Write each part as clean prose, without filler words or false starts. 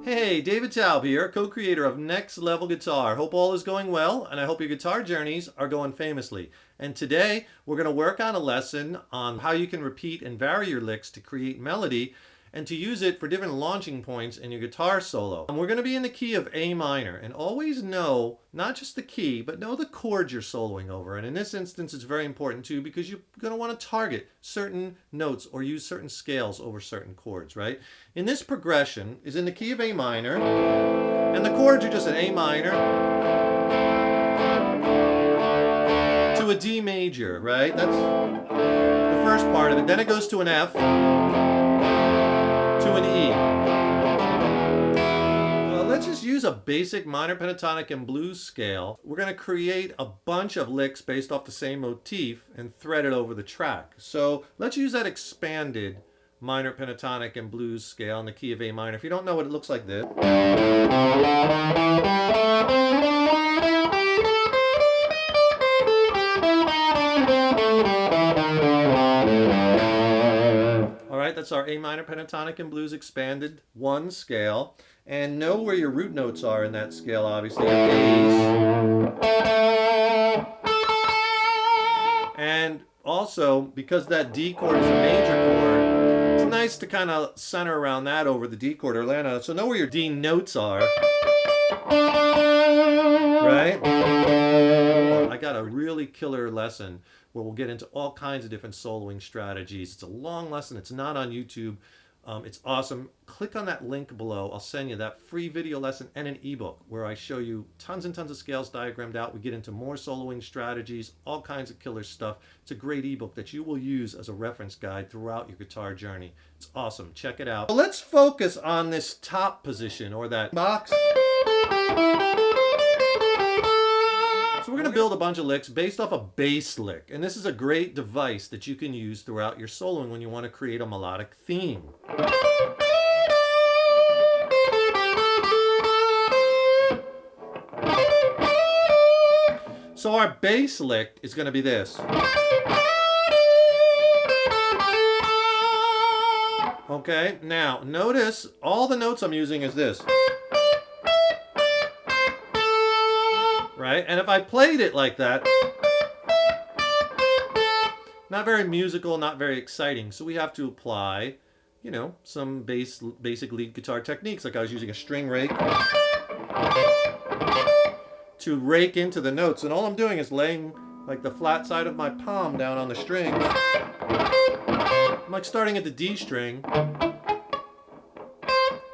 Hey, David Taub here, co-creator of Next Level Guitar. Hope all is going well, and I hope your guitar journeys are going famously. And today, we're going to work on a lesson on how you can repeat and vary your licks to create melody and to use it for different launching points in your guitar solo. And we're going to be in the key of A minor, and always know, not just the key, but know the chords you're soloing over. And in this instance, it's very important too, because you're going to want to target certain notes or use certain scales over certain chords, right? In this progression is in the key of A minor, and the chords are just an A minor to a D major, right? That's the first part of it. Then it goes to an F, to an E. Let's just use a basic minor pentatonic and blues scale. We're going to create a bunch of licks based off the same motif and thread it over the track. So let's use that expanded minor pentatonic and blues scale in the key of A minor. If you don't know what it looks like this. That's our A minor pentatonic and blues expanded 1 scale. And know where your root notes are in that scale, obviously. And also, because that D chord is a major chord, it's nice to kind of center around that over the D chord or land on it. So know where your D notes are. Right? I got a really killer lesson where we'll get into all kinds of different soloing strategies. It's a long lesson. It's not on YouTube. It's awesome. Click on that link below. I'll send you that free video lesson and an ebook where I show you tons and tons of scales diagrammed out. We get into more soloing strategies, all kinds of killer stuff. It's a great ebook that you will use as a reference guide throughout your guitar journey. It's awesome. Check it out. So let's focus on this top position, or that box. So we're going to build a bunch of licks based off a bass lick. And this is a great device that you can use throughout your soloing when you want to create a melodic theme. So our bass lick is going to be this. Okay, now notice all the notes I'm using is this. Right? And if I played it like that, not very musical, not very exciting. So we have to apply, you know, some basic lead guitar techniques. Like I was using a string rake to rake into the notes. And all I'm doing is laying like the flat side of my palm down on the strings. I'm like starting at the D string. And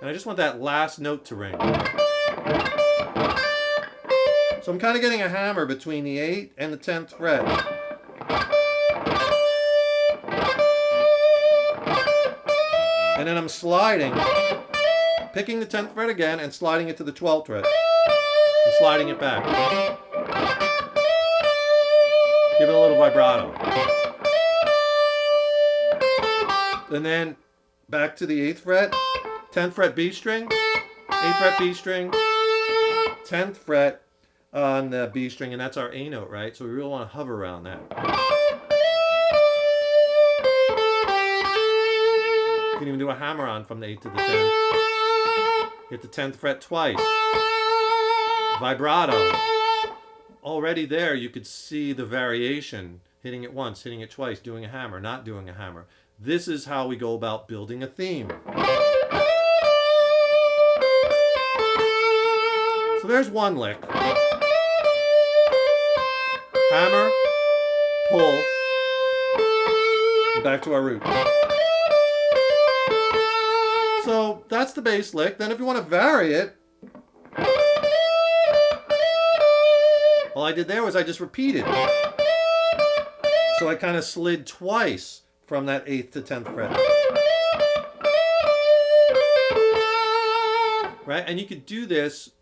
I just want that last note to ring. So I'm kind of getting a hammer between the 8th and the 10th fret. And then I'm sliding, picking the 10th fret again and sliding it to the 12th fret. And sliding it back. Give it a little vibrato. And then back to the 8th fret, 10th fret B string, 8th fret B string, 10th fret on the B string, and that's our A note, right? So we really want to hover around that. You can even do a hammer on from the 8th to the 10th. Hit the 10th fret twice. Vibrato. Already there you could see the variation. Hitting it once, hitting it twice, doing a hammer, not doing a hammer. This is how we go about building a theme. So there's one lick. Hammer, pull, and back to our root. So that's the bass lick. Then if you want to vary it, all I did there was I just repeated. So I kind of slid twice from that 8th to 10th fret. Right? And you could do this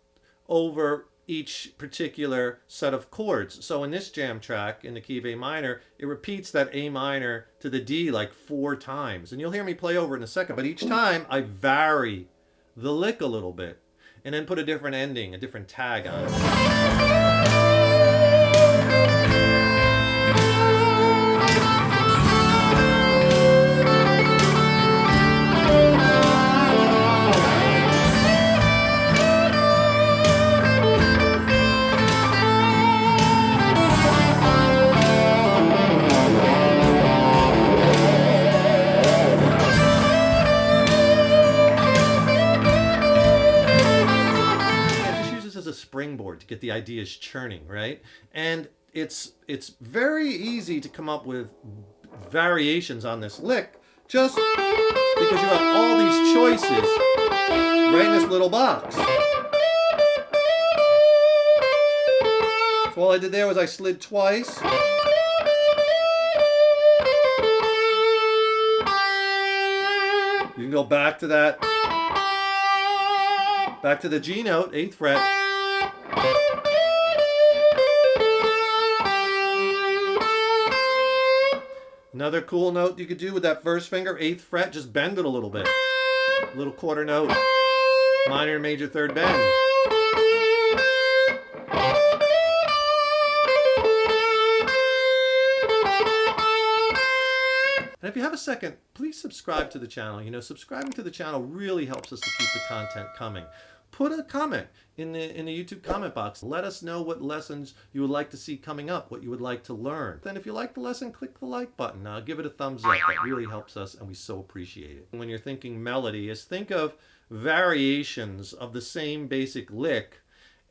over each particular set of chords. So in this jam track, in the key of A minor, it repeats that A minor to the D like 4 times. And you'll hear me play over it in a second, but each time I vary the lick a little bit and then put a different ending, a different tag on it. get the ideas churning, right? And it's very easy to come up with variations on this lick just because you have all these choices right in this little box. So all I did there was I slid twice. You can go back to that, back to the G note, 8th fret. Another cool note you could do with that first finger, 8th fret, just bend it a little bit. Little quarter note, minor, major, third bend. And if you have a second, please subscribe to the channel. You know, subscribing to the channel really helps us to keep the content coming. Put a comment in the YouTube comment box. Let us know what lessons you would like to see coming up, what you would like to learn. Then if you like the lesson, click the like button. Give it a thumbs up. That really helps us, and we so appreciate it. When you're thinking melody, think of variations of the same basic lick,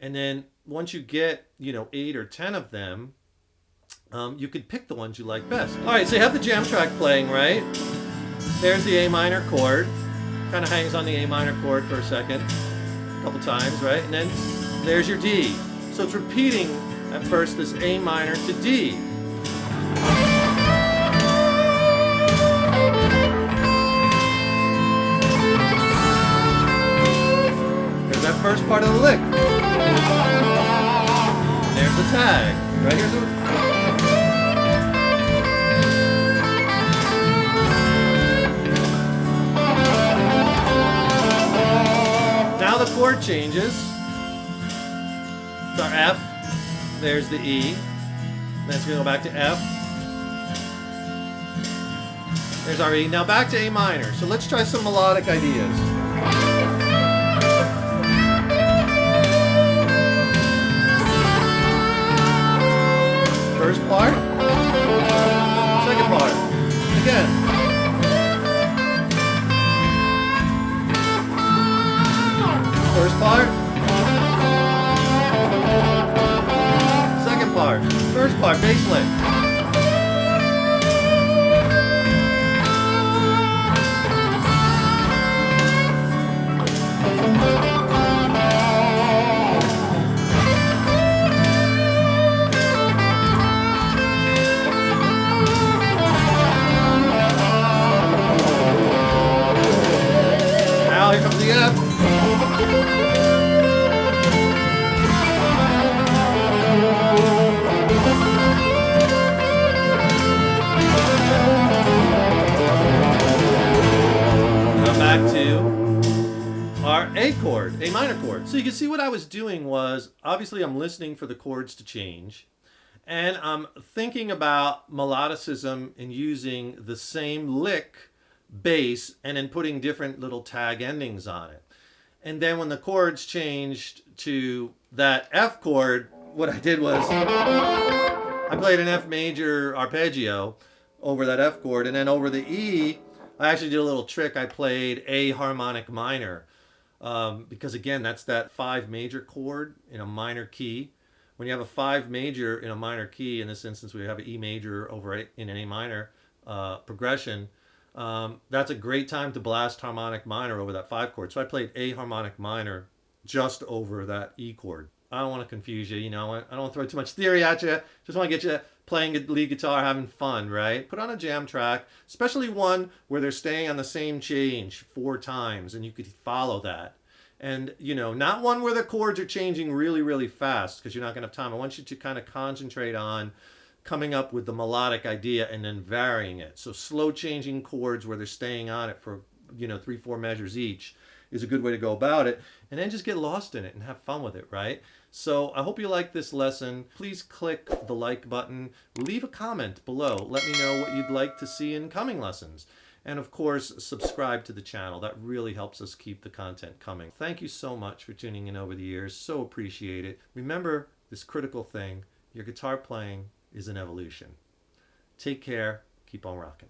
and then once you get, 8 or 10 of them, you could pick the ones you like best. All right, so you have the jam track playing, right? There's the A minor chord. Kind of hangs on the A minor chord for a second, a couple times, right? And then there's your D. So it's repeating at first this A minor to D. There's that first part of the lick. And there's the tag. Right here's the... Now the chord changes. It's our F. There's the E. Then it's going to go back to F. There's our E. Now back to A minor. So let's try some melodic ideas. First part. Second part. Again. First part. Second part. First part, bass lick. Now here comes the F. Our A chord, A minor chord. So you can see what I was doing was, obviously I'm listening for the chords to change, and I'm thinking about melodicism and using the same lick bass and then putting different little tag endings on it. And then when the chords changed to that F chord, what I did was I played an F major arpeggio over that F chord, and then over the E, I actually did a little trick. I played A harmonic minor. Because again, that's that 5 major chord in a minor key. When you have a 5 major in a minor key, in this instance we have an E major over in an A minor progression, that's a great time to blast harmonic minor over that 5 chord. So I played A harmonic minor just over that E chord. I don't want to confuse you, I don't want to throw too much theory at you. Just want to get you playing lead guitar, having fun, right? Put on a jam track, especially one where they're staying on the same change 4 times and you could follow that. And, not one where the chords are changing really, really fast because you're not going to have time. I want you to kind of concentrate on coming up with the melodic idea and then varying it. So slow changing chords where they're staying on it for, 3-4 measures each is a good way to go about it. And then just get lost in it and have fun with it, right? So I hope you like this lesson. Please click the like button. Leave a comment below. Let me know what you'd like to see in coming lessons. And of course, subscribe to the channel. That really helps us keep the content coming. Thank you so much for tuning in over the years. So appreciate it. Remember this critical thing. Your guitar playing is an evolution. Take care. Keep on rocking.